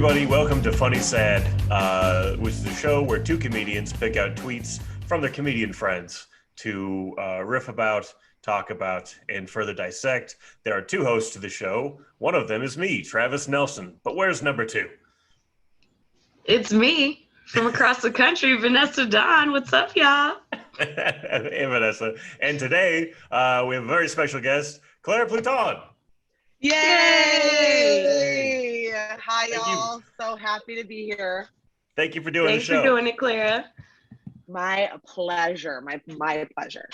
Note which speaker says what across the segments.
Speaker 1: everybody. Welcome to FunnySad, which is a show where two comedians pick out tweets from their comedian friends to riff about, talk about, and further dissect. There are two hosts to the show. One of them is me, Travis Nelson. But where's number two?
Speaker 2: It's me from across the country, Vanessa Don. What's up, y'all?
Speaker 1: Hey, Vanessa. And today, we have a very special guest, Clara Pluton.
Speaker 3: Yay! Hi, y'all. So happy to be here.
Speaker 1: Thank you for doing
Speaker 2: Thanks
Speaker 1: the show.
Speaker 2: for doing it, Clara.
Speaker 3: My pleasure. My pleasure.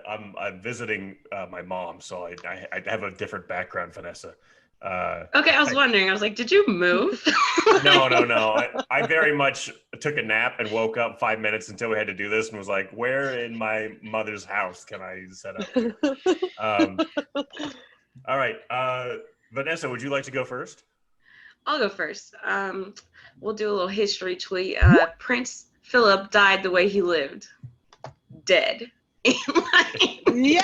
Speaker 1: I'm visiting my mom, so I have a different background, Vanessa.
Speaker 2: Okay, I was wondering. I was like, did you move?
Speaker 1: No. I very much took a nap and woke up 5 minutes until we had to do this and was like, where in my mother's house can I set up? All right. Vanessa, would you like to go first?
Speaker 2: I'll go first. We'll do a little history tweet. Prince Philip died the way he lived. Dead.
Speaker 3: Yeah!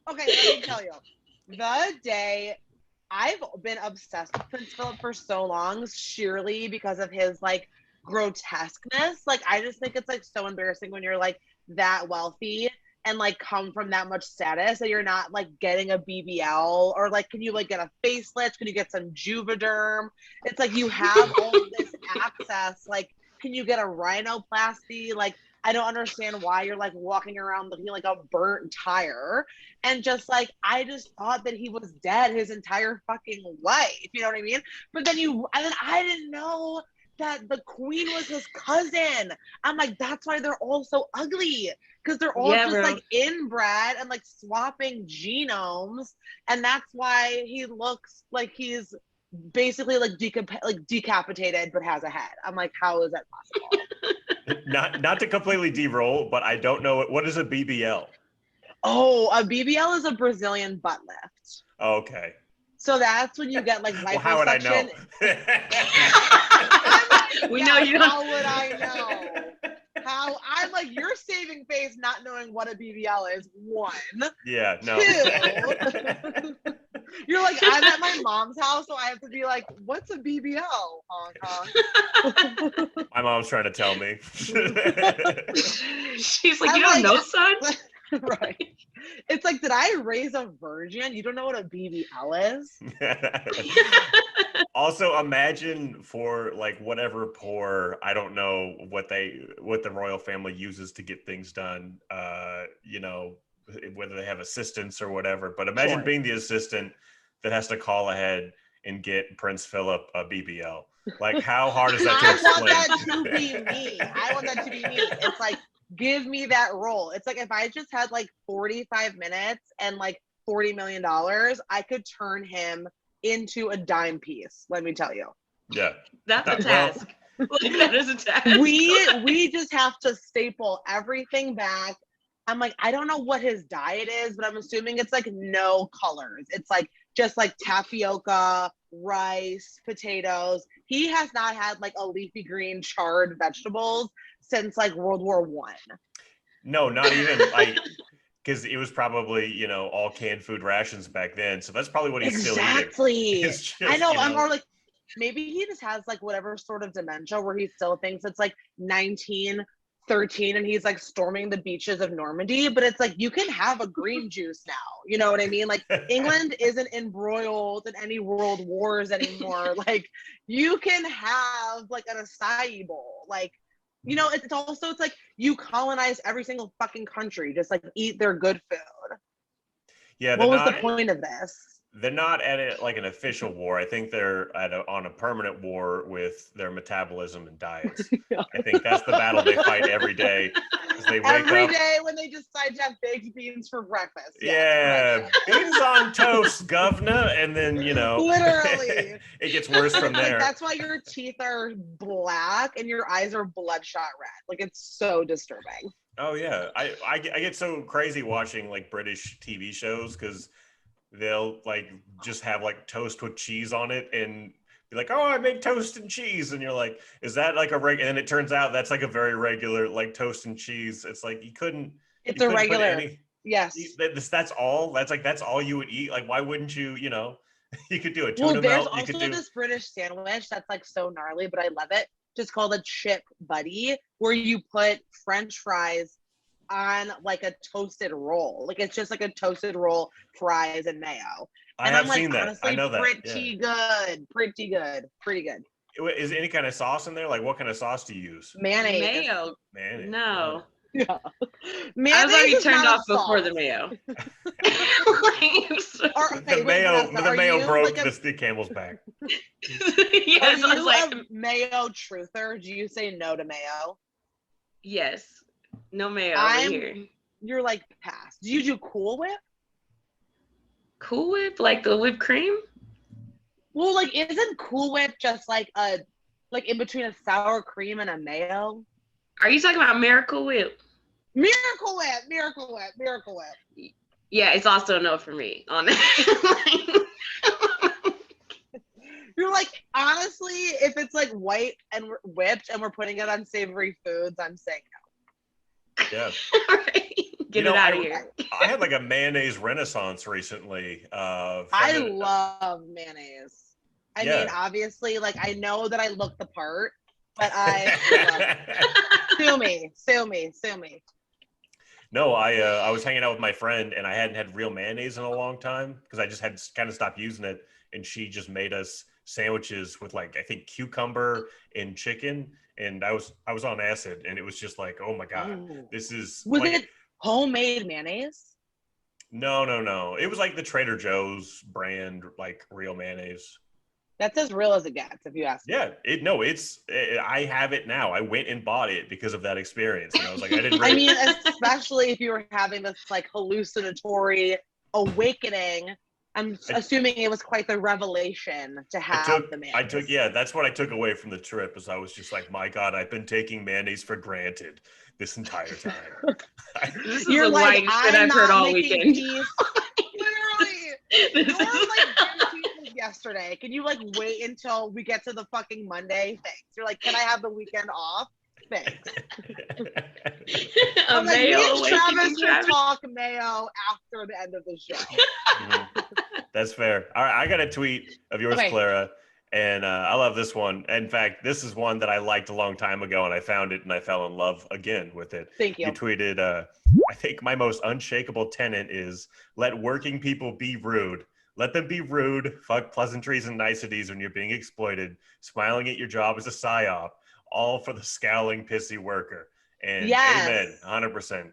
Speaker 3: Okay, let me tell you. The day I've been obsessed with Prince Philip for so long, sheerly because of his like grotesqueness. Like I just think it's like so embarrassing when you're like that wealthy and like come from that much status that you're not like getting a BBL or like can you like get a facelift? Can you get some Juvederm? It's like you have all of this access. Like, can you get a rhinoplasty? Like, I don't understand why you're like walking around looking like a burnt tire. And just like, I just thought that he was dead his entire fucking life. You know what I mean? But then I didn't know that the queen was his cousin. I'm like, that's why they're all so ugly. Because they're all just like inbred and like swapping genomes. And that's why he looks like he's basically like decapitated but has a head. I'm like, how is that possible?
Speaker 1: Not to completely derail, but I don't know what is a BBL.
Speaker 3: Oh, a BBL is a Brazilian butt lift.
Speaker 1: Oh, okay.
Speaker 3: So that's when you get like liposuction.
Speaker 1: Well, how would I know?
Speaker 2: We know you don't.
Speaker 3: How would I know? How I'm like, you're saving face not knowing what a BBL is. One.
Speaker 1: Yeah, no.
Speaker 3: Two. You're like, I'm at my mom's house, so I have to be like, what's a BBL? Honk, honk.
Speaker 1: My mom's trying to tell me.
Speaker 2: She's like, you don't know, son?
Speaker 3: Right. It's like, did I raise a virgin? You don't know what a BBL is?
Speaker 1: Also, imagine for like whatever poor, I don't know what the royal family uses to get things done, you know, whether they have assistants or whatever, but imagine being the assistant that has to call ahead and get Prince Philip a BBL. Like, how hard is that to explain?
Speaker 3: I want that to be me. I want that to be me. It's like, give me that role. It's like if I just had like 45 minutes and like $40 million, I could turn him into a dime piece, let me tell you.
Speaker 1: Yeah.
Speaker 2: That's a task. Like, that is a task.
Speaker 3: We just have to staple everything back. I'm like, I don't know what his diet is, but I'm assuming it's like no colors. It's like just like tapioca, rice, potatoes. He has not had like a leafy green charred vegetables since like World War I.
Speaker 1: No, not even like, because it was probably, you know, all canned food rations back then. So that's probably what he's still eating.
Speaker 3: Exactly. I know.
Speaker 1: You know,
Speaker 3: I'm more like, maybe he just has like whatever sort of dementia where he still thinks it's like 1913 and he's like storming the beaches of Normandy. But it's like, you can have a green juice now. You know what I mean? Like, England isn't embroiled in any world wars anymore. Like, you can have like an acai bowl. Like, you know, it's also, it's like you colonize every single fucking country. Just like eat their good food.
Speaker 1: Yeah.
Speaker 3: What was the point of this?
Speaker 1: They're not at it like an official war. I think they're on a permanent war with their metabolism and diets. I think that's the battle they fight every day. They wake
Speaker 3: every
Speaker 1: up,
Speaker 3: day when they decide to have baked beans for breakfast.
Speaker 1: Yeah, right. Beans on toast, governor, and then, you know,
Speaker 3: literally,
Speaker 1: it gets worse from there.
Speaker 3: Like, that's why your teeth are black and your eyes are bloodshot red. Like, it's so disturbing.
Speaker 1: Oh yeah, I get so crazy watching like British TV shows because they'll like just have like toast with cheese on it and be like, oh, I made toast and cheese, and you're like, is that like a regular? And it turns out that's like a very regular like toast and cheese. It's like it's a
Speaker 3: regular. Yes.
Speaker 1: That's all. That's all you would eat. Like, why wouldn't you? You know. You could do a
Speaker 3: Well,
Speaker 1: tuna
Speaker 3: there's
Speaker 1: melt. You
Speaker 3: also
Speaker 1: could do.
Speaker 3: this British sandwich that's like so gnarly, but I love it. Just called a chip buddy, where you put French fries on like a toasted roll. Like it's just like a toasted roll, fries and mayo.
Speaker 1: I
Speaker 3: And
Speaker 1: have
Speaker 3: I'm like,
Speaker 1: seen that. I
Speaker 3: honestly,
Speaker 1: know that.
Speaker 3: pretty good. Pretty good. Pretty good.
Speaker 1: Is any kind of sauce in there? Like, what kind of sauce do you use?
Speaker 3: Mayonnaise.
Speaker 2: Mayo.
Speaker 1: Mayonnaise.
Speaker 2: No.
Speaker 3: Yeah.
Speaker 2: I was
Speaker 3: Mayonnaise
Speaker 2: already
Speaker 3: is
Speaker 2: turned
Speaker 3: not
Speaker 2: off
Speaker 3: a
Speaker 2: before the
Speaker 3: sauce.
Speaker 2: mayo.
Speaker 3: Or, okay,
Speaker 1: The
Speaker 3: wait,
Speaker 1: mayo,
Speaker 3: Vanessa,
Speaker 1: the
Speaker 3: are
Speaker 1: mayo
Speaker 3: you
Speaker 1: broke
Speaker 3: like
Speaker 1: the camel's back.
Speaker 3: are
Speaker 2: Yes, I was
Speaker 3: you
Speaker 2: like,
Speaker 3: a mayo truther? Do you say no to mayo?
Speaker 2: yes. No mayo over
Speaker 3: I'm-
Speaker 2: here.
Speaker 3: You're like pass. Do you do Cool Whip?
Speaker 2: Cool Whip, like the whipped cream?
Speaker 3: Well, like isn't Cool Whip just like in between a sour cream and a mayo?
Speaker 2: Are you talking about Miracle Whip?
Speaker 3: Miracle Whip, Miracle Whip, Miracle Whip.
Speaker 2: Yeah, it's also a no for me on that.
Speaker 3: You're like, honestly, if it's like white and whipped and we're putting it on savory foods, I'm saying
Speaker 1: Yeah.
Speaker 2: Right. Get it out of here.
Speaker 1: I had like a mayonnaise renaissance recently.
Speaker 3: I love mayonnaise. I mean, obviously, like I know that I look the part, but I love it. Sue me.
Speaker 1: No, I was hanging out with my friend and I hadn't had real mayonnaise in a long time because I just had kind of stopped using it, and she just made us sandwiches with like I think cucumber and chicken, and I was on acid, and it was just like, oh my god, this is
Speaker 3: Was
Speaker 1: like,
Speaker 3: it homemade mayonnaise?
Speaker 1: No, it was like the Trader Joe's brand, like real mayonnaise.
Speaker 3: That's as real as it gets, if you ask me.
Speaker 1: Yeah, I have it now. I went and bought it because of that experience, and I was like, I didn't.
Speaker 3: I mean, especially if you were having this like hallucinatory awakening. I'm assuming it was quite the revelation to have the mayonnaise.
Speaker 1: That's what I took away from the trip, is I was just like, my God, I've been taking mayonnaise for granted this entire time.
Speaker 2: This is
Speaker 3: You're
Speaker 2: the
Speaker 3: like,
Speaker 2: whitest shit I've heard all weekend.
Speaker 3: Literally. You're like yesterday. Can you like wait until we get to the fucking Monday? Thanks. You're like, can I have the weekend off? Thanks. I'm like, me and Travis will talk mayo after the end of the show.
Speaker 1: Mm-hmm. That's fair. All right, I got a tweet of yours, okay, Clara, and I love this one. In fact, this is one that I liked a long time ago, and I found it and I fell in love again with it.
Speaker 3: Thank you.
Speaker 1: You tweeted, I think my most unshakable tenet is let working people be rude. Let them be rude. Fuck pleasantries and niceties when you're being exploited. Smiling at your job is a psyop. All for the scowling, pissy worker. And yes, amen, 100%.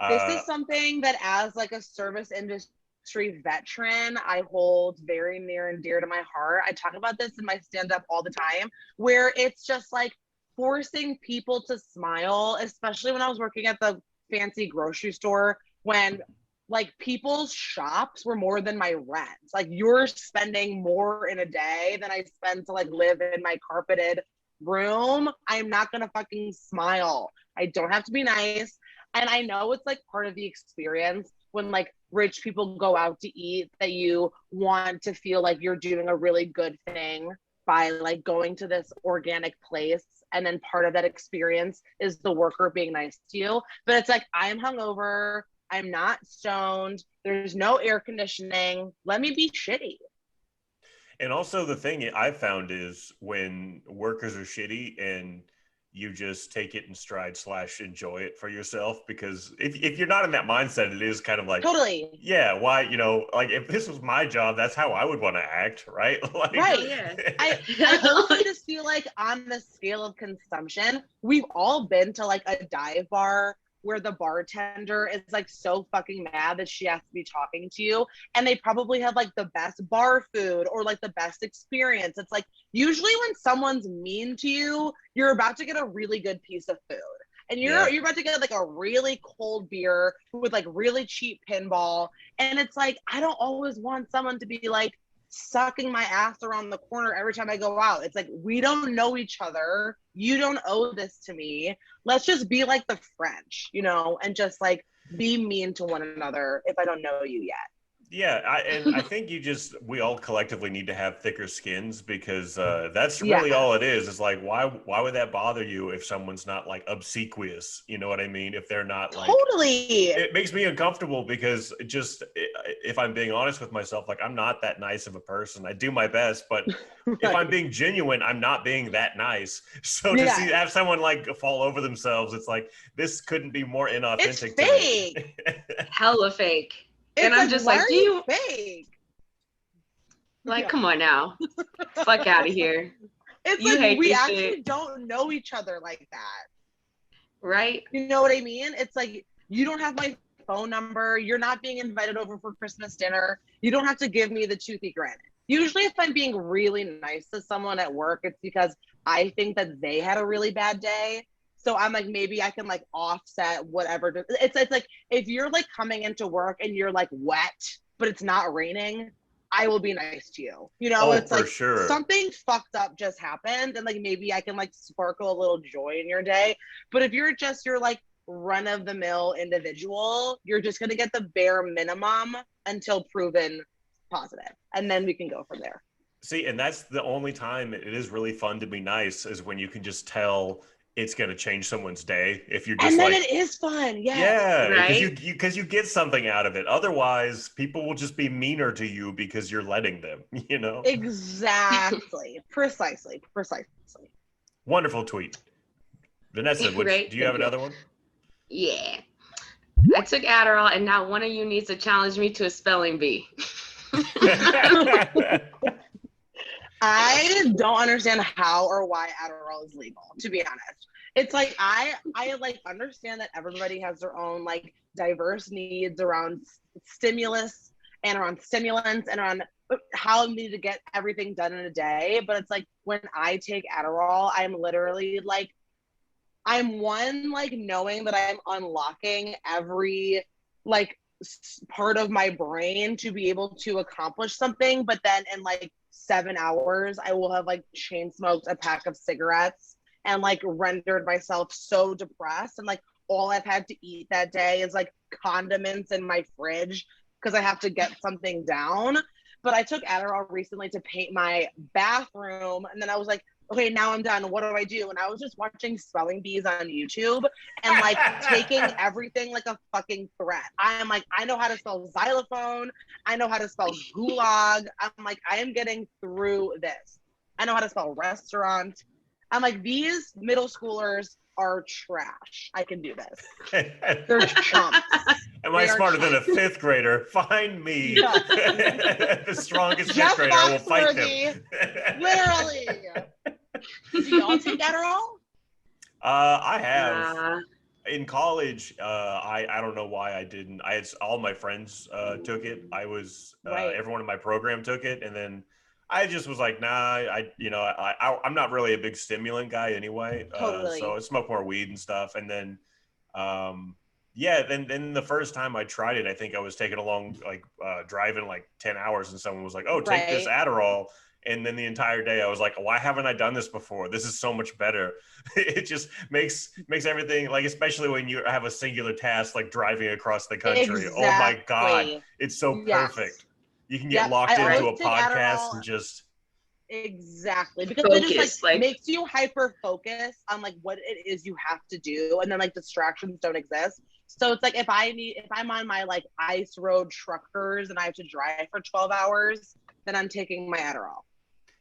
Speaker 3: This is something that, as like a service industry veteran, I hold very near and dear to my heart. I talk about this in my stand-up all the time, where it's just like forcing people to smile, especially when I was working at the fancy grocery store, when like people's shops were more than my rent. Like you're spending more in a day than I spend to like live in my carpeted room. I'm not gonna fucking smile. I don't have to be nice. And I know it's like part of the experience when like rich people go out to eat, that you want to feel like you're doing a really good thing by like going to this organic place. And then part of that experience is the worker being nice to you. But it's like, I'm hungover. I'm not stoned. There's no air conditioning. Let me be shitty.
Speaker 1: And also the thing I've found is when workers are shitty and you just take it in stride / enjoy it for yourself, because if you're not in that mindset, it is kind of like,
Speaker 3: totally.
Speaker 1: Yeah. Why, like if this was my job, that's how I would want to act. Right. Like,
Speaker 3: right. Yeah. I also just feel like on the scale of consumption, we've all been to like a dive bar where the bartender is like so fucking mad that she has to be talking to you, and they probably have like the best bar food or like the best experience. It's like usually when someone's mean to you, you're about to get a really good piece of food, and you're about to get like a really cold beer with like really cheap pinball, and it's like I don't always want someone to be like sucking my ass around the corner every time I go out. It's like, we don't know each other. You don't owe this to me. Let's just be like the French, and just like be mean to one another if I don't know you yet.
Speaker 1: Yeah, I think we all collectively need to have thicker skins, because that's really all it is. It's like, why would that bother you if someone's not like obsequious? You know what I mean? If they're not like,
Speaker 3: totally,
Speaker 1: it makes me uncomfortable, because if I'm being honest with myself, like I'm not that nice of a person. I do my best, but if I'm being genuine, I'm not being that nice. So to have someone like fall over themselves, it's like, this couldn't be more inauthentic.
Speaker 3: It's fake.
Speaker 1: To me.
Speaker 2: Hella fake.
Speaker 3: It's
Speaker 2: and I'm just
Speaker 3: why
Speaker 2: like,
Speaker 3: are you fake?
Speaker 2: Like, come on now. Fuck out of here.
Speaker 3: It's
Speaker 2: you
Speaker 3: like we actually don't know each other like that.
Speaker 2: Right?
Speaker 3: You know what I mean? It's like, you don't have my phone number. You're not being invited over for Christmas dinner. You don't have to give me the toothy grin. Usually if I'm being really nice to someone at work, it's because I think that they had a really bad day. So I'm like, maybe I can like offset whatever. It's like, if you're like coming into work and you're like wet, but it's not raining, I will be nice to you. You know, it's like something fucked up just happened, and like maybe I can like sparkle a little joy in your day. But if you're like run of the mill individual, you're just gonna get the bare minimum until proven positive, and then we can go from there.
Speaker 1: See, and that's the only time it is really fun to be nice, is when you can just tell it's going to change someone's day. If you're just
Speaker 3: and then
Speaker 1: like,
Speaker 3: it is fun.
Speaker 1: Yeah,
Speaker 2: right?
Speaker 1: because you get something out of it. Otherwise, people will just be meaner to you because you're letting them, you know?
Speaker 3: Exactly. Precisely.
Speaker 1: Wonderful tweet. Vanessa,
Speaker 2: Right?
Speaker 1: do you have another one?
Speaker 2: Yeah. I took Adderall, and now one of you needs to challenge me to a spelling bee.
Speaker 3: I don't understand how or why Adderall is legal, to be honest. It's like, I like understand that everybody has their own like diverse needs around stimulus and around stimulants and around how I need to get everything done in a day. But it's like, when I take Adderall, I'm literally like, I'm like knowing that I'm unlocking every like part of my brain to be able to accomplish something. But then in like 7 hours, I will have like chain smoked a pack of cigarettes and like rendered myself so depressed. And like all I've had to eat that day is like condiments in my fridge because I have to get something down. But I took Adderall recently to paint my bathroom, and then I was like, okay, now I'm done. What do I do? And I was just watching spelling bees on YouTube and like taking everything like a fucking threat. I'm like, I know how to spell xylophone. I know how to spell gulag. I'm like, I am getting through this. I know how to spell restaurant. I'm like, these middle schoolers are trash. I can do this. They're chumps.
Speaker 1: Am I smarter than a fifth grader? Find me the strongest fifth grader. I will fight them.
Speaker 3: Literally. Do y'all take Adderall?
Speaker 1: I have. In college, I don't know why I didn't. I had all my friends took it. I was everyone in my program took it, and then I just was like, nah. I'm not really a big stimulant guy anyway.
Speaker 3: Totally.
Speaker 1: So I smoke more weed and stuff, and then then the first time I tried it, I think I was taking along like driving like 10 hours, and someone was like, oh, take this Adderall. And then the entire day I was like, why haven't I done this before? This is so much better. It just makes everything, like, especially when you have a singular task like driving across the country.
Speaker 3: Exactly.
Speaker 1: Oh my God, it's so perfect. You can get locked into a podcast and just.
Speaker 3: Exactly. Because
Speaker 2: focus,
Speaker 3: it just like makes you hyper focus on like what it is you have to do, and then like distractions don't exist. So it's like, if I'm on my like ice road truckers and I have to drive for 12 hours, then I'm taking my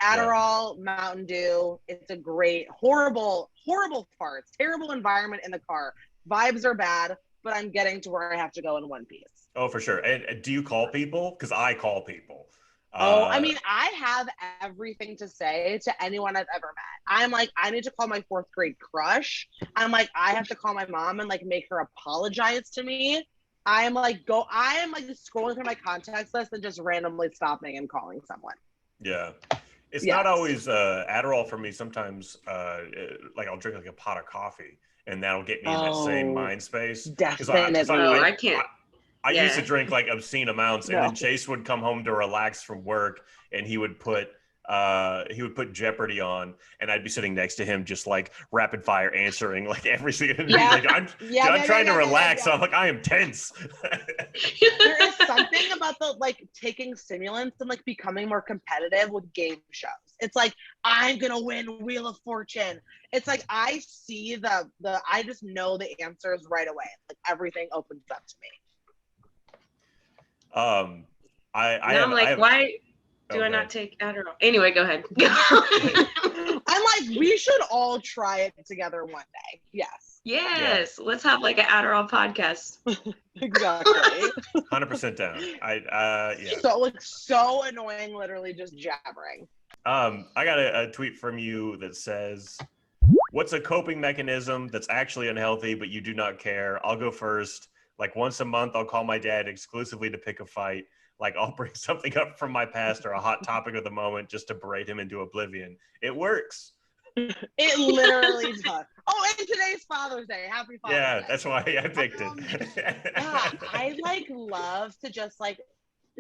Speaker 3: Adderall, Mountain Dew. It's a great, horrible farts, terrible environment in the car. Vibes are bad, but I'm getting to where I have to go in one piece.
Speaker 1: Oh, for sure. And do you call people? Because I call people.
Speaker 3: I mean, I have everything to say to anyone I've ever met. I'm like, I need to call my 4th grade crush. I'm like, I have to call my mom and like make her apologize to me. I am like scrolling through my contacts list and just randomly stopping and calling someone.
Speaker 1: Yeah. It's not always Adderall for me. Sometimes like I'll drink like a pot of coffee, and that'll get me in that same mind space.
Speaker 3: Definitely.
Speaker 2: I can't.
Speaker 1: I used to drink like obscene amounts, and then Chase would come home to relax from work, and he would put Jeopardy on, and I'd be sitting next to him just like rapid fire answering like every single like I'm trying to relax. So I'm like, I am tense.
Speaker 3: There is something about the like taking stimulants and like becoming more competitive with game shows. It's like, I'm gonna win Wheel of Fortune. It's like, I see I just know the answers right away. Like everything opens up to me.
Speaker 2: And I'm like, why do I not take Adderall? Anyway, go ahead.
Speaker 3: I'm like, we should all try it together one day. Yes.
Speaker 2: Yes. Let's have like an Adderall podcast.
Speaker 3: Exactly.
Speaker 1: 100% down. Yeah.
Speaker 3: So annoying, literally just jabbering.
Speaker 1: I got a tweet from you that says, what's a coping mechanism that's actually unhealthy, but you do not care? I'll go first. Like once a month, I'll call my dad exclusively to pick a fight. Like I'll bring something up from my past or a hot topic of the moment just to berate him into oblivion. It works.
Speaker 3: It literally does. Oh, and today's Father's Day. Happy Father's Day.
Speaker 1: Yeah, that's why I picked it.
Speaker 3: Yeah, I like love to just like,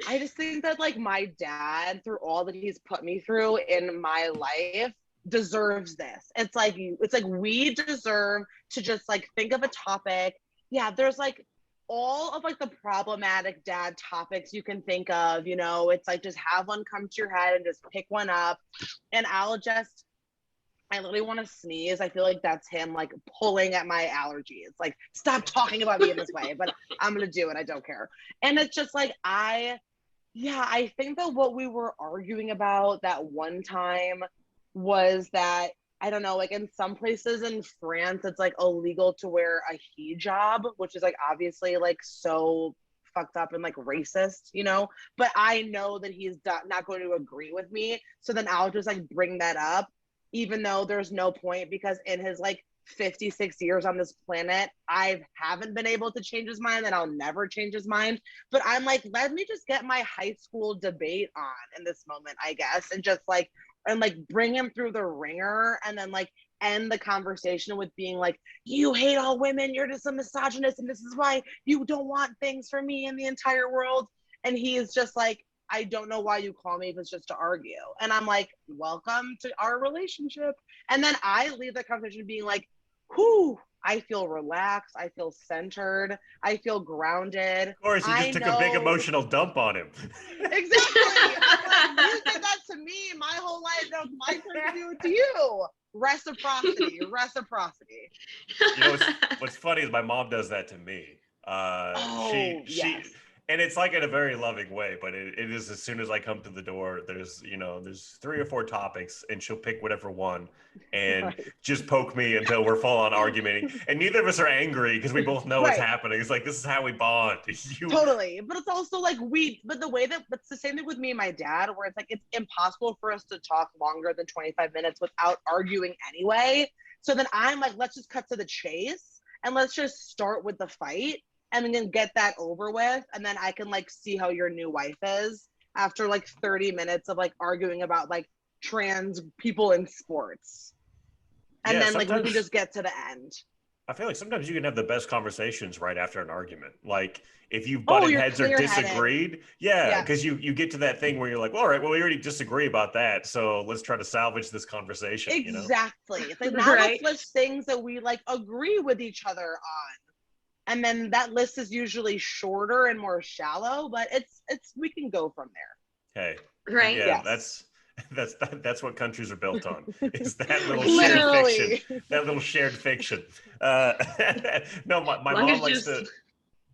Speaker 3: I just think that like my dad, through all that he's put me through in my life, deserves this. It's like we deserve to just like think of a topic. Yeah, there's like all of like the problematic dad topics you can think of, you know. It's like just have one come to your head and just pick one up, and I literally want to sneeze. I feel like that's him like pulling at my allergies. Like, stop talking about me in this way, but I'm going to do it. I don't care. And it's just like, I think that what we were arguing about that one time was that, I don't know, like in some places in France, it's like illegal to wear a hijab, which is like obviously like so fucked up and like racist, you know, but I know that he's not going to agree with me. So then I'll just like bring that up, even though there's no point, because in his like 56 years on this planet, I haven't been able to change his mind, and I'll never change his mind. But I'm like, let me just get my high school debate on in this moment, I guess, and just like, and like bring him through the ringer, and then like end the conversation with being like, you hate all women, you're just a misogynist, and this is why you don't want things for me in the entire world. And he is just like, I don't know why you call me if it's just to argue. And I'm like, welcome to our relationship. And then I leave the conversation being like, whew, I feel relaxed. I feel centered. I feel grounded.
Speaker 1: Of course, you just took a big emotional dump on him.
Speaker 3: Exactly. I'm like, you did that to me my whole life. That was my turn to do it to you. Reciprocity.
Speaker 1: You know, what's funny is my mom does that to me. She and it's like in a very loving way, but it is as soon as I come to the door, there's 3 or 4 topics, and she'll pick whatever one and just poke me until we're full on arguing. And neither of us are angry because we both know what's happening. It's like, this is how we bond.
Speaker 3: Totally. But it's also like but it's the same thing with me and my dad, where it's like, it's impossible for us to talk longer than 25 minutes without arguing anyway. So then I'm like, let's just cut to the chase and let's just start with the fight, and then get that over with, and then I can like see how your new wife is after like 30 minutes of like arguing about like trans people in sports. And then like we can just get to the end.
Speaker 1: I feel like sometimes you can have the best conversations right after an argument. Like if you butted heads or disagreed, because you get to that thing where you're like, well, all right, well, we already disagree about that, so let's try to salvage this conversation.
Speaker 3: Exactly. You know? It's like, now let's list things that we like agree with each other on. And then that list is usually shorter and more shallow, but it's we can go from there.
Speaker 1: Hey,
Speaker 2: right?
Speaker 1: Yeah,
Speaker 3: yes.
Speaker 1: That's what countries are built on. Is that little shared fiction? That little shared fiction. No, my mom likes to.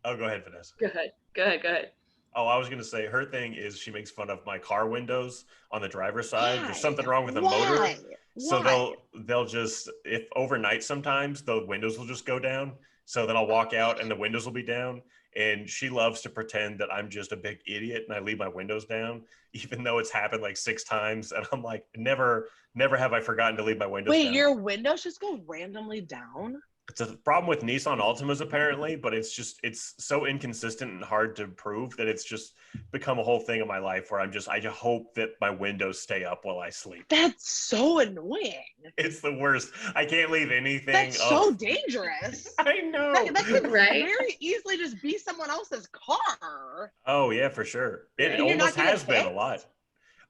Speaker 1: Oh, go ahead, Vanessa.
Speaker 2: Go ahead.
Speaker 1: Oh, I was gonna say her thing is she makes fun of my car windows on the driver's side. There's something wrong with the motor, so they'll just, if overnight sometimes the windows will just go down. So then I'll walk out and the windows will be down. And she loves to pretend that I'm just a big idiot and I leave my windows down, even though it's happened like 6 times. And I'm like, never have I forgotten to leave my windows down.
Speaker 3: Wait, your windows just go randomly down?
Speaker 1: It's a problem with Nissan Altimas apparently, but it's so inconsistent and hard to prove that it's just become a whole thing in my life where I just hope that my windows stay up while I sleep.
Speaker 3: That's so annoying.
Speaker 1: It's the worst. I can't leave anything.
Speaker 3: That's so dangerous.
Speaker 1: I know.
Speaker 3: That could very easily just be someone else's car.
Speaker 1: Oh yeah, for sure. It almost has been a lot.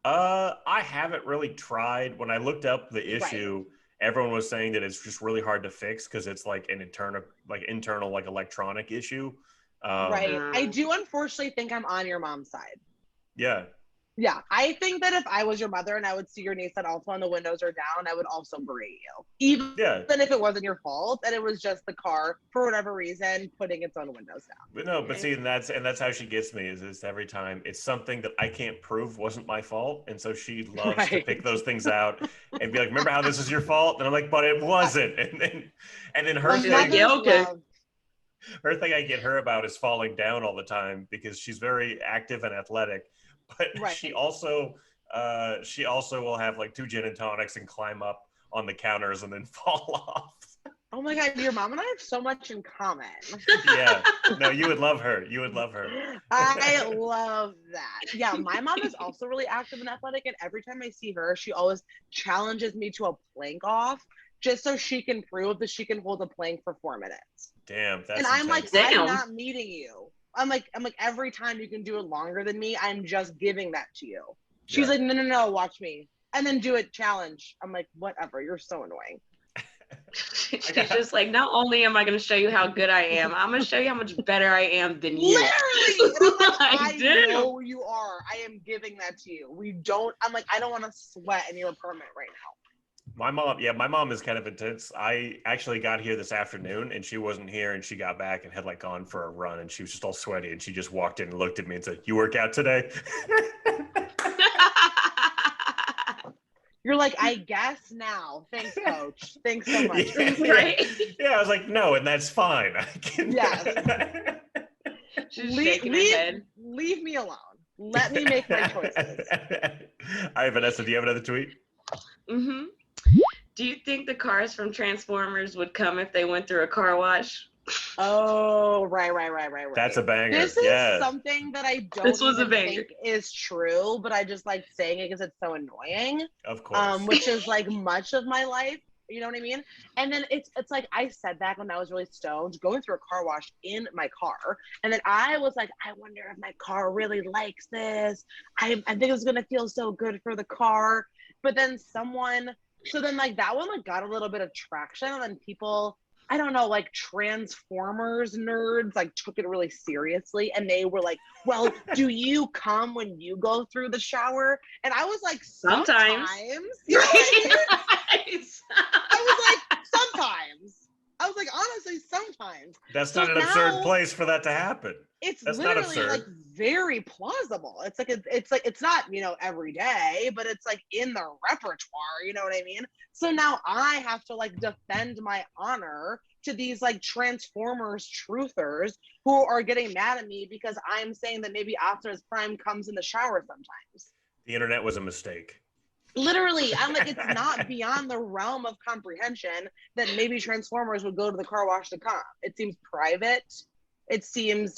Speaker 1: I haven't really tried. When I looked up the issue, everyone was saying that it's just really hard to fix because it's like an internal electronic issue.
Speaker 3: I do unfortunately think I'm on your mom's side.
Speaker 1: Yeah.
Speaker 3: Yeah, I think that if I was your mother and I would see your niece that also and the windows are down, I would also berate you. Even
Speaker 1: Yeah.
Speaker 3: if it wasn't your fault and it was just the car, for whatever reason, putting its own windows down.
Speaker 1: But no, but see, and that's how she gets me is every time it's something that I can't prove wasn't my fault, and so she loves to pick those things out and be like, "Remember how this is your fault?" And I'm like, "But it wasn't." And then her
Speaker 2: She's
Speaker 1: thing,
Speaker 2: like, yeah, okay.
Speaker 1: her thing I get her about is falling down all the time because she's very active and athletic, but she also will have like 2 gin and tonics and climb up on the counters and then fall off.
Speaker 3: Oh my God, your mom and I have so much in common.
Speaker 1: Yeah, no, you would love her. You would love her.
Speaker 3: I love that. Yeah, my mom is also really active and athletic, and every time I see her, she always challenges me to a plank off just so she can prove that she can hold a plank for 4 minutes.
Speaker 1: Damn, that's
Speaker 3: and I'm
Speaker 1: intense.
Speaker 3: like, I'm not meeting you. I'm like, every time you can do it longer than me, I'm just giving that to you. She's like, no, watch me. And then do it challenge. I'm like, whatever, you're so annoying.
Speaker 2: She's just like, not only am I going to show you how good I am, I'm going to show you how much better I am than you.
Speaker 3: Literally. And I'm like,
Speaker 2: I
Speaker 3: know you are. I am giving that to you. I'm like, I don't want to sweat in your apartment right now.
Speaker 1: My mom is kind of intense. I actually got here this afternoon and she wasn't here, and she got back and had like gone for a run, and she was just all sweaty, and she just walked in and looked at me and said, "You work out today?"
Speaker 3: You're like, I guess now. Thanks, coach. Thanks so much.
Speaker 2: Right?
Speaker 1: Yeah, I was like, no, and that's fine. I can.
Speaker 3: Yes.
Speaker 2: She's shaking her head.
Speaker 3: Leave me alone. Let me make my choices.
Speaker 1: All right, Vanessa, do you have another tweet?
Speaker 2: Mm-hmm. Do you think the cars from Transformers would come if they went through a car wash?
Speaker 3: Oh, right.
Speaker 1: That's a banger.
Speaker 3: This is something that I don't think is true, but I just like saying it because it's so annoying.
Speaker 1: Of course.
Speaker 3: Which is like much of my life. You know what I mean? And then it's like I said that when I was really stoned, going through a car wash in my car. And then I was like, I wonder if my car really likes this. I think it's gonna feel so good for the car. But then like that one like got a little bit of traction, and then people, I don't know, like Transformers nerds like took it really seriously, and they were like, well, do you come when you go through the shower? And I was like, sometimes. You know what I mean? I was like, sometimes. I was like, honestly, sometimes.
Speaker 1: That's not an absurd place for that to happen.
Speaker 3: That's literally like very plausible. It's like it's not, every day, but it's like in the repertoire, you know what I mean? So now I have to like defend my honor to these like Transformers truthers who are getting mad at me because I'm saying that maybe Optimus Prime comes in the shower sometimes.
Speaker 1: The internet was a mistake.
Speaker 3: Literally, I'm like, it's not beyond the realm of comprehension that maybe Transformers would go to the car wash to come. It seems private. It seems,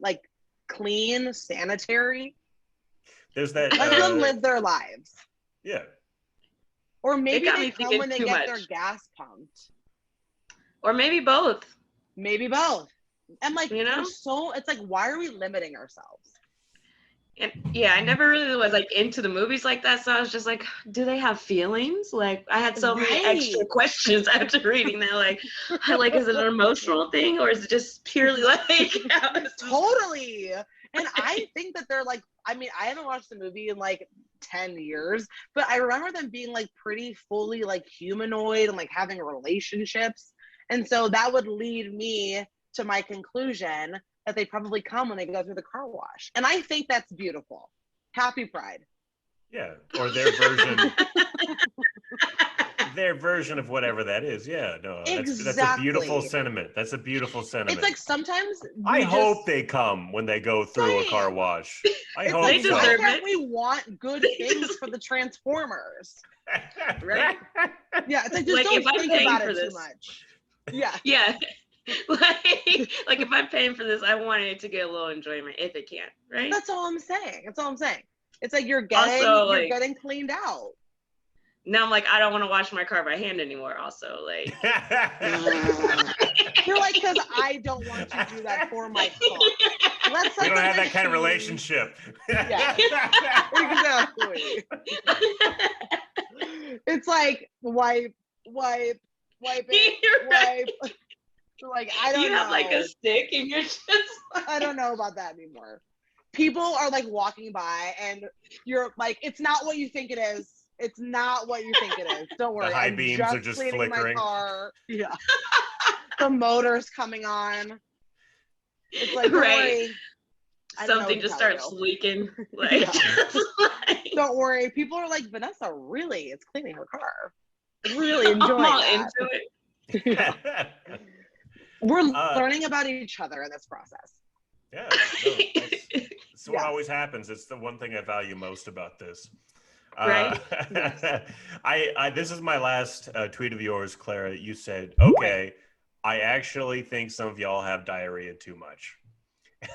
Speaker 3: like clean, sanitary.
Speaker 1: There's that.
Speaker 3: Let them live their lives.
Speaker 1: Yeah.
Speaker 3: Or maybe they come when they get their gas pumped.
Speaker 2: Or maybe both.
Speaker 3: Maybe both. And like, it's like, why are we limiting ourselves?
Speaker 2: And yeah, I never really was like into the movies like that, so I was just like, do they have feelings? Like, I had so many extra questions after reading that. Like, is it an emotional thing, or is it just purely like
Speaker 3: totally? And I think that they're like, I mean, I haven't watched the movie in like 10 years, but I remember them being like pretty fully like humanoid and like having relationships, and so that would lead me to my conclusion that they probably come when they go through the car wash. And I think that's beautiful. Happy Pride.
Speaker 1: Yeah. Or their version. Their version of whatever that is. Yeah. No, that's a beautiful sentiment. That's a beautiful sentiment.
Speaker 3: It's like sometimes
Speaker 1: I hope they come when they go through a car wash. I hope
Speaker 3: like, why can't we want good things for the Transformers?
Speaker 2: Right?
Speaker 3: Yeah. It's like, just don't think about it too much. Yeah.
Speaker 2: Yeah. like if I'm paying for this, I want it to get a little enjoyment if it can, right?
Speaker 3: That's all I'm saying. It's like you're getting cleaned out.
Speaker 2: Now I'm like, I don't want to wash my car by hand anymore. Also, like,
Speaker 3: you're like, because I don't want to do that for my car.
Speaker 1: That's like we don't have that kind of relationship.
Speaker 3: Yeah, exactly. It's like wipe it, wipe. Like, I don't know.
Speaker 2: You have like a stick and you're just
Speaker 3: I don't know about that anymore. people are like walking by and you're like, it's not what you think it is. It's not what you think it is. Don't worry.
Speaker 1: The high
Speaker 3: I'm
Speaker 1: beams are just
Speaker 3: cleaning
Speaker 1: flickering.
Speaker 3: my car. Yeah. The motor's coming on. It's like, don't worry. I don't know
Speaker 2: Something
Speaker 3: what to
Speaker 2: just
Speaker 3: tell
Speaker 2: starts
Speaker 3: you.
Speaker 2: leaking. Like,
Speaker 3: Yeah.
Speaker 2: just like,
Speaker 3: Don't worry. People are like, Vanessa really is cleaning her car. Really enjoying
Speaker 2: I'm all
Speaker 3: that.
Speaker 2: into it.
Speaker 3: Yeah. We're learning about each other in this process.
Speaker 1: Yeah, no, that's what
Speaker 3: Yeah.
Speaker 1: always happens. It's the one thing I value most about this.
Speaker 2: Right?
Speaker 3: Yes.
Speaker 1: I this is my last tweet of yours, Clara. You said, okay, I actually think some of y'all have diarrhea too much.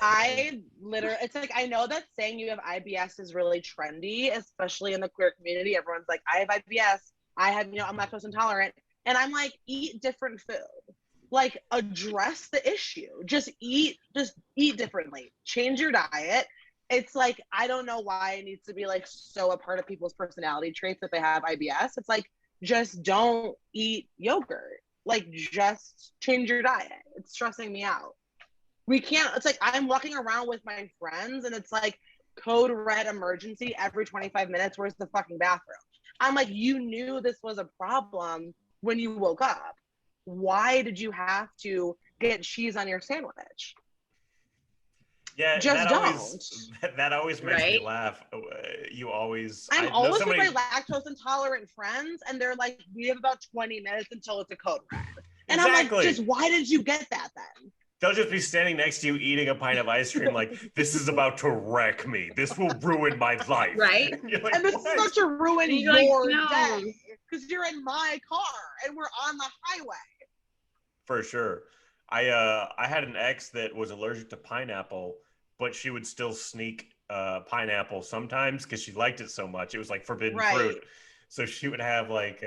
Speaker 3: I literally, it's like, I know that saying you have IBS is really trendy, especially in the queer community. Everyone's like, I have IBS. I have, I'm lactose intolerant. And I'm like, eat different food. Like, address the issue. Just eat differently. Change your diet. It's like, I don't know why it needs to be like so a part of people's personality traits that they have IBS. It's like, just don't eat yogurt. Like, just change your diet. It's stressing me out. We can't, it's like, I'm walking around with my friends and it's like code red emergency every 25 minutes. Where's the fucking bathroom? I'm like, you knew this was a problem when you woke up. Why did you have to get cheese on your sandwich?
Speaker 1: Yeah,
Speaker 3: just
Speaker 1: that always makes me laugh. You always.
Speaker 3: I'm always with my lactose intolerant friends, and they're like, "We have about 20 minutes until it's a code red," and I'm like, "Just why did you get that then?"
Speaker 1: They'll just be standing next to you eating a pint of ice cream, like, "This is about to wreck me. This will ruin my life."
Speaker 2: Right?
Speaker 1: Like,
Speaker 3: and this is about to ruin your day because you're in my car and we're on the highway.
Speaker 1: For sure. I had an ex that was allergic to pineapple, but she would still sneak pineapple sometimes because she liked it so much. It was like forbidden fruit. So she would have like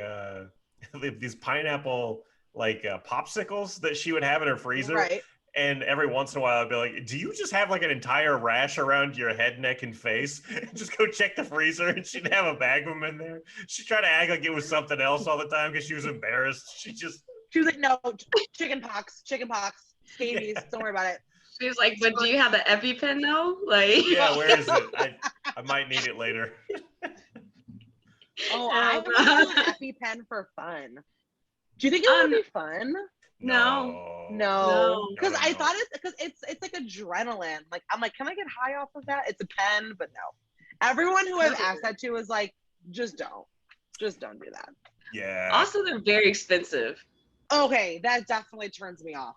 Speaker 1: these pineapple like popsicles that she would have in her freezer.
Speaker 3: Right.
Speaker 1: And every once in a while I'd be like, do you just have like an entire rash around your head, neck, and face? Just go check the freezer. And she'd have a bag of them in there. She'd try to act like it was something else all the time because she was embarrassed. She was like,
Speaker 3: no, chicken pox, scabies, don't worry about it.
Speaker 2: She was like, but do you have the EpiPen though? Like,
Speaker 1: yeah, where is it? I might need it later.
Speaker 3: I would do an EpiPen for fun. Do you think it would be fun?
Speaker 2: No.
Speaker 3: Because I thought it's like adrenaline. Like, I'm like, can I get high off of that? It's a pen, but no. Everyone who I've asked that to is like, just don't do that.
Speaker 1: Yeah.
Speaker 2: Also, they're very expensive.
Speaker 3: Okay, that definitely turns me off.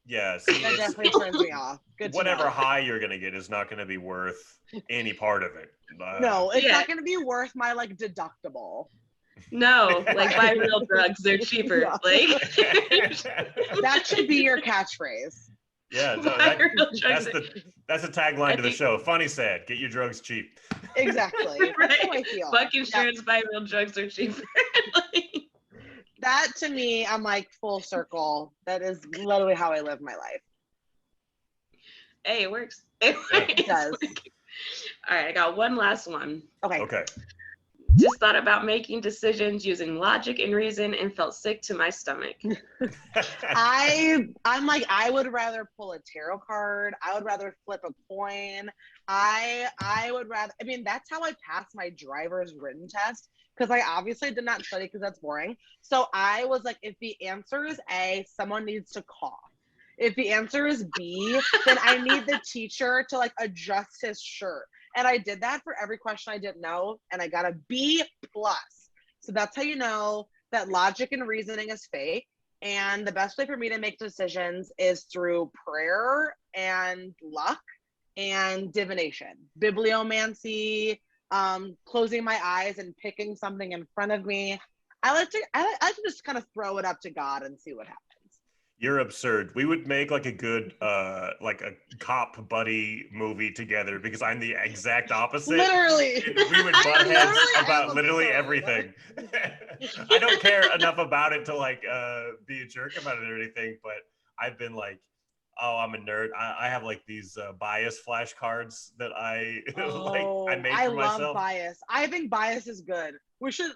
Speaker 1: Yeah, see,
Speaker 3: that definitely turns me off. Good.
Speaker 1: Whatever high you're gonna get is not gonna be worth any part of it.
Speaker 3: No, it's not gonna be worth my like deductible.
Speaker 2: No, like buy real drugs; they're cheaper. Yeah. Like
Speaker 3: that should be your catchphrase.
Speaker 1: Yeah, no, that's the tagline to the show. FunnySad, get your drugs cheap.
Speaker 3: Exactly. That's how I feel.
Speaker 2: Fuck insurance, buy real drugs, are cheaper.
Speaker 3: That to me, I'm like full circle. That is literally how I live my life.
Speaker 2: Hey, it works. It
Speaker 3: does.
Speaker 2: All right, I got one last one.
Speaker 1: Okay.
Speaker 2: Just thought about making decisions using logic and reason and felt sick to my stomach.
Speaker 3: I'm like, I would rather pull a tarot card. I would rather flip a coin. I would rather, I mean, that's how I passed my driver's written test. Because I obviously did not study because that's boring. So I was like, if the answer is A, someone needs to cough. If the answer is B, then I need the teacher to like adjust his shirt. And I did that for every question I didn't know, and I got a B+. So that's how you know that logic and reasoning is fake. And the best way for me to make decisions is through prayer and luck and divination, bibliomancy, closing my eyes and picking something in front of me. I like to just kind of throw it up to God and see what happens.
Speaker 1: You're absurd. We would make like a good like a cop buddy movie together because I'm the exact opposite.
Speaker 3: Literally.
Speaker 1: We would butt heads about literally everything. I don't care enough about it to like be a jerk about it or anything, but I've been like, oh, I'm a nerd. I have like these bias flashcards that I I make for myself. I love
Speaker 3: bias. I think bias is good.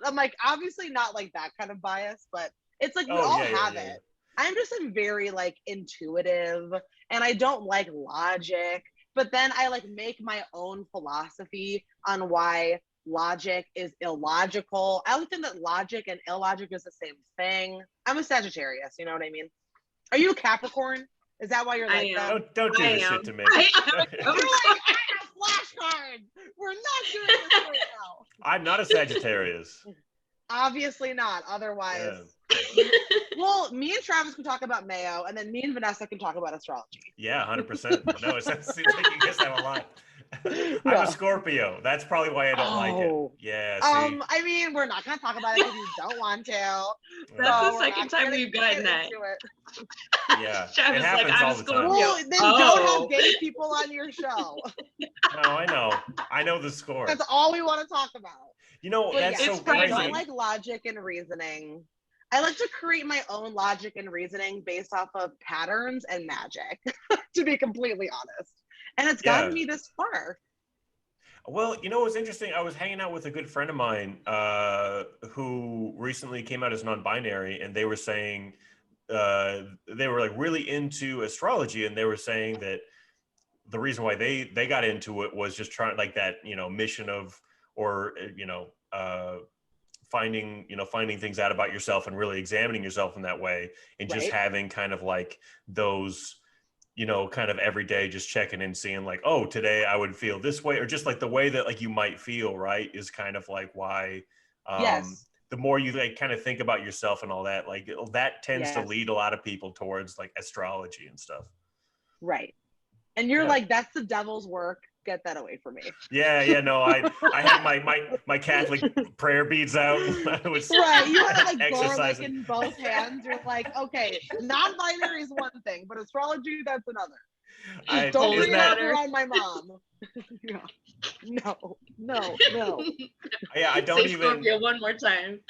Speaker 3: I'm like, obviously not like that kind of bias, but it's like we all have it. I'm very like intuitive and I don't like logic. but then I like make my own philosophy on why logic is illogical. I would think that logic and illogic is the same thing. I'm a Sagittarius, you know what I mean? Are you a Capricorn? Is that why you're like that?
Speaker 1: Don't do this shit to me.
Speaker 3: You're like, I have flashcards. We're not doing this right now.
Speaker 1: I'm not a Sagittarius.
Speaker 3: Obviously not. Otherwise, yeah. Well, me and Travis can talk about Mayo, and then me and Vanessa can talk about astrology.
Speaker 1: Yeah, 100%. No, it seems like you guys have a lot. I'm a Scorpio. That's probably why I don't like it. Yeah. See.
Speaker 3: I mean, we're not gonna talk about it if you don't want to.
Speaker 2: That's the second time we've gotten that.
Speaker 1: Yeah,
Speaker 2: Travis
Speaker 1: it happens all the time.
Speaker 3: Well, then don't have gay people on your show.
Speaker 1: No, I know the score.
Speaker 3: That's all we want to talk about.
Speaker 1: You know,
Speaker 3: but
Speaker 1: that's
Speaker 3: yeah,
Speaker 1: so crazy.
Speaker 3: I like logic and reasoning. I like to create my own logic and reasoning based off of patterns and magic, to be completely honest. And it's gotten me this far.
Speaker 1: Well, you know what's interesting? I was hanging out with a good friend of mine who recently came out as non-binary, and they were saying they were like really into astrology, and they were saying that the reason why they got into it was just trying like that, you know, mission of, or finding things out about yourself and really examining yourself in that way, and just having kind of like those, you know, kind of every day just checking and seeing like, oh, today I would feel this way, or just like the way that like you might feel, right, is kind of like why the more you like kind of think about yourself and all that, like that tends to lead a lot of people towards like astrology and stuff.
Speaker 3: Right. And you're like, that's the devil's work. Get that away from me.
Speaker 1: Yeah, no, I had my Catholic prayer beads out. I was
Speaker 3: you had like garlic in both hands. You're like, okay, non-binary is one thing, but astrology, that's another. Don't bring that around my mom. No.
Speaker 1: Yeah, I don't even.
Speaker 2: Scorpio one more time.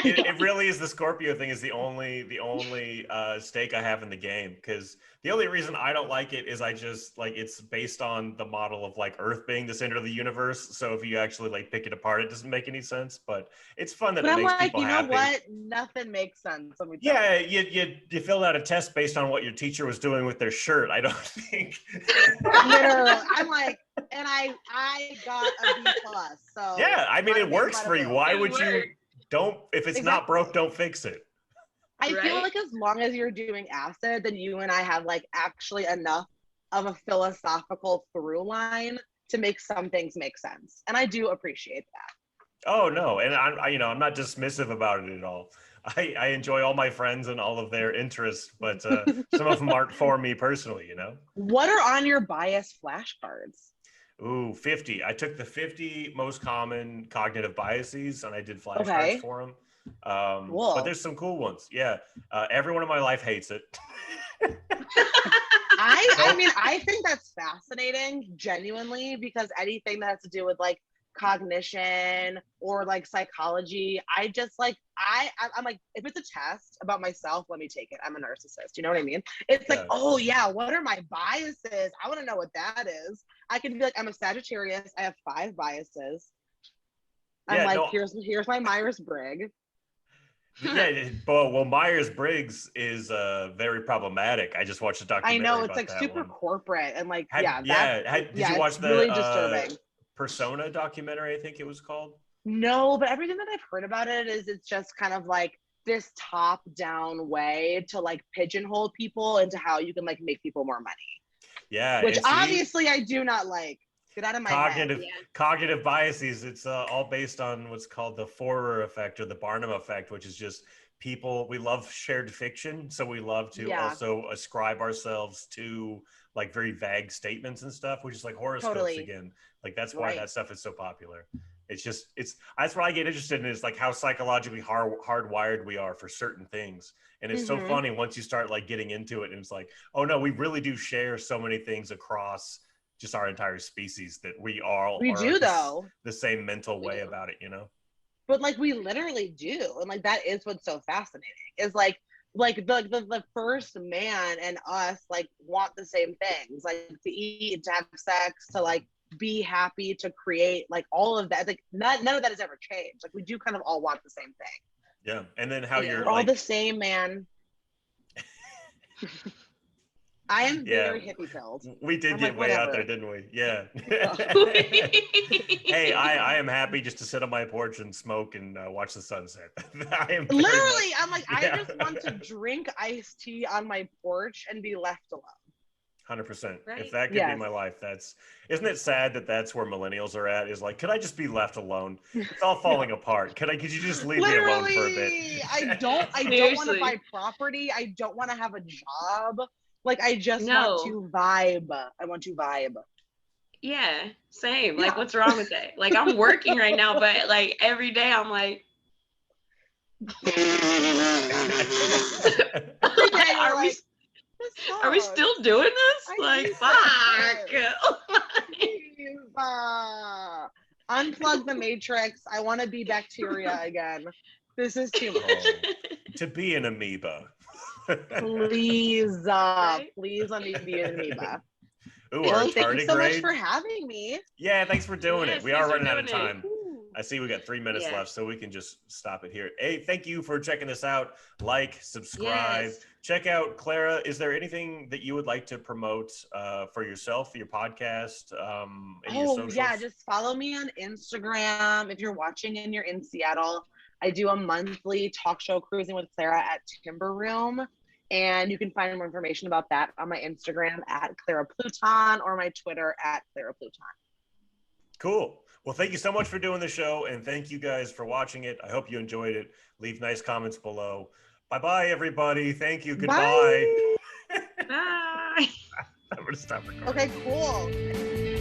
Speaker 1: It really is, the Scorpio thing is the only stake I have in the game, because the only reason I don't like it is I just like it's based on the model of like Earth being the center of the universe. So if you actually like pick it apart, it doesn't make any sense. But it's fun that it makes people happy.
Speaker 3: But I'm like, you know what? Nothing makes sense.
Speaker 1: Yeah, you filled out a test based on what your teacher was doing with their shirt. I don't think.
Speaker 3: Literally, I'm like, and I got a B+. So
Speaker 1: yeah, I mean, it works for you. Why would you? Don't, if it's not broke, don't fix it.
Speaker 3: I feel like as long as you're doing acid, then you and I have like actually enough of a philosophical through line to make some things make sense. And I do appreciate that.
Speaker 1: Oh no, and I'm not dismissive about it at all. I enjoy all my friends and all of their interests, but some of them aren't for me personally, you know?
Speaker 3: What are on your bias flashcards?
Speaker 1: Ooh, 50. I took the 50 most common cognitive biases, and I did flashcards for them. Cool. But there's some cool ones. Yeah. Everyone in my life hates it.
Speaker 3: I mean, I think that's fascinating, genuinely, because anything that has to do with like cognition or like psychology, I just like, I'm like, if it's a test about myself, let me take it. I'm a narcissist. You know what I mean? It's like, oh yeah, what are my biases? I want to know what that is. I can be like, I'm a Sagittarius. I have 5 biases. I'm here's my Myers-Briggs.
Speaker 1: Yeah, well, Myers-Briggs is very problematic. I just watched a documentary.
Speaker 3: I know, it's like super corporate and like, did
Speaker 1: you watch the
Speaker 3: really disturbing
Speaker 1: Persona documentary? I think it was called.
Speaker 3: No, but everything that I've heard about it is it's just kind of like this top-down way to like pigeonhole people into how you can like make people more money.
Speaker 1: Yeah,
Speaker 3: which obviously I do not like. Get out of my head.
Speaker 1: Cognitive biases. It's all based on what's called the Forer effect or the Barnum effect, which is just people. We love shared fiction, so we love to also ascribe ourselves to like very vague statements and stuff, which is like horoscopes again. Like that's why that stuff is so popular. It's that's what I get interested in, is like how psychologically hardwired we are for certain things. And it's so funny once you start like getting into it, and it's like, oh no, we really do share so many things across just our entire species, that we do the same mental way about it, you know?
Speaker 3: But like we literally do. And like that is what's so fascinating, is like the first man and us like want the same things, like to eat, to have sex, to like be happy, to create, like all of that. Like none of that has ever changed. Like we do kind of all want the same thing.
Speaker 1: Yeah. And then how you're
Speaker 3: all the same, man. I am
Speaker 1: Yeah.
Speaker 3: very hippie pilled.
Speaker 1: We did
Speaker 3: I'm
Speaker 1: get
Speaker 3: like,
Speaker 1: way out
Speaker 3: whatever.
Speaker 1: there, didn't we? Yeah. Hey, I am happy just to sit on my porch and smoke and watch the sunset. I am very
Speaker 3: Literally,
Speaker 1: much,
Speaker 3: I'm like,
Speaker 1: yeah.
Speaker 3: I just want to drink iced tea on my porch and be left alone.
Speaker 1: 100%.
Speaker 2: Right?
Speaker 1: If that could be my life, isn't it sad that that's where millennials are at? Is like, could I just be left alone? It's all falling apart. Could you just leave me alone for a bit?
Speaker 3: I don't want to buy property. I don't want to have a job. Like, I just want to vibe. I want to vibe.
Speaker 2: Yeah, same. Like, what's wrong with that? Like, I'm working right now, but like every day I'm like, are we still doing this? Like, fuck.
Speaker 3: Unplug the matrix. I want to be bacteria again. This is too much.
Speaker 1: To be an amoeba.
Speaker 3: Please let me be an amoeba.
Speaker 1: Ooh,
Speaker 3: well, thank you so much for having me.
Speaker 1: Yeah, thanks for doing it. We are running out of time.
Speaker 3: Ooh.
Speaker 1: I see we got 3 minutes left, so we can just stop it here. Hey, thank you for checking this out. Like, subscribe, check out Clara. Is there anything that you would like to promote for yourself, your podcast, your socials?
Speaker 3: Yeah, just follow me on Instagram. If you're watching and you're in Seattle, I do a monthly talk show, Cruisin with Clara, at Timbre Room. And you can find more information about that on my Instagram at Clara Pluton or my Twitter at Clara Pluton.
Speaker 1: Cool. Well, thank you so much for doing the show, and thank you guys for watching it. I hope you enjoyed it. Leave nice comments below. Bye-bye, everybody. Thank you. Goodbye.
Speaker 2: Bye.
Speaker 1: I'm going to stop recording.
Speaker 3: Okay, cool.